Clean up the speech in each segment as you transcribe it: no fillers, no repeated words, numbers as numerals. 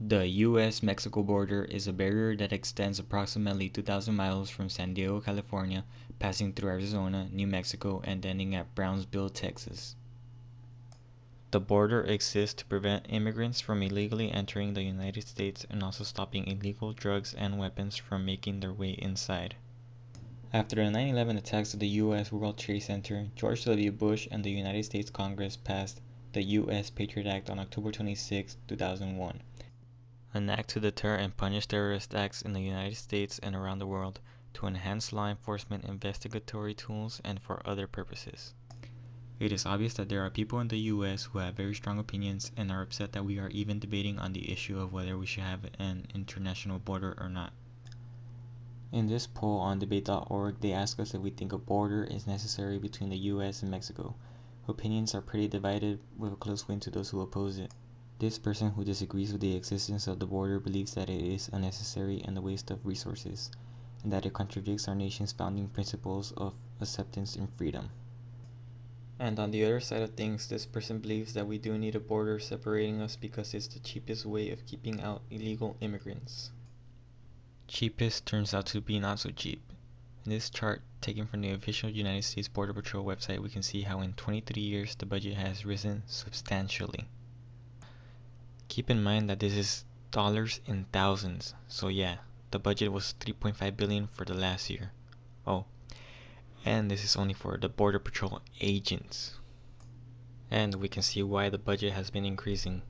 The U.S.-Mexico border is a barrier that extends approximately 2,000 miles from San Diego, California, passing through Arizona, New Mexico, and ending at Brownsville, Texas. The border exists to prevent immigrants from illegally entering the United States and also stopping illegal drugs and weapons from making their way inside. After the 9/11 attacks at the U.S. World Trade Center, George W. Bush and the United States Congress passed the U.S. Patriot Act on October 26, 2001. An act to deter and punish terrorist acts in the United States and around the world, to enhance law enforcement investigatory tools, and for other purposes. It is obvious that there are people in the U.S. who have very strong opinions and are upset that we are even debating on the issue of whether we should have an international border or not. In this poll on debate.org, they ask us if we think a border is necessary between the U.S. and Mexico. Opinions are pretty divided, with a close win to those who oppose it. This person who disagrees with the existence of the border believes that it is unnecessary and a waste of resources, and that it contradicts our nation's founding principles of acceptance and freedom. And on the other side of things, this person believes that we do need a border separating us because it's the cheapest way of keeping out illegal immigrants. Cheapest turns out to be not so cheap. In this chart, taken from the official United States Border Patrol website, we can see how in 23 years the budget has risen substantially. Keep in mind that this is dollars in thousands, so yeah, the budget was $3.5 billion for the last year. Oh, and this is only for the Border Patrol agents. And we can see why the budget has been increasing.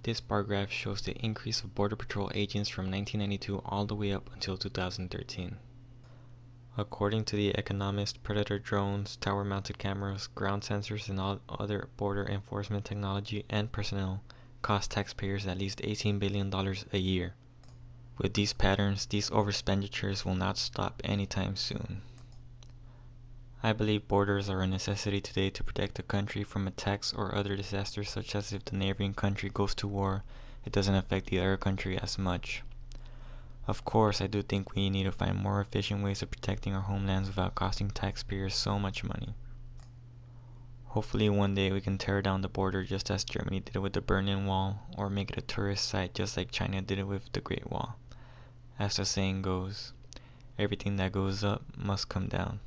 This bar graph shows the increase of Border Patrol agents from 1992 all the way up until 2013. According to the economist, predator drones, tower-mounted cameras, ground sensors, and all other border enforcement technology and personnel cost taxpayers at least $18 billion a year. With these patterns, these overexpenditures will not stop anytime soon. I believe borders are a necessity today to protect the country from attacks or other disasters, such as if the neighboring country goes to war, it doesn't affect the other country as much. Of course, I do think we need to find more efficient ways of protecting our homelands without costing taxpayers so much money. Hopefully one day we can tear down the border just as Germany did with the Berlin Wall, or make it a tourist site just like China did it with the Great Wall. As the saying goes, everything that goes up must come down.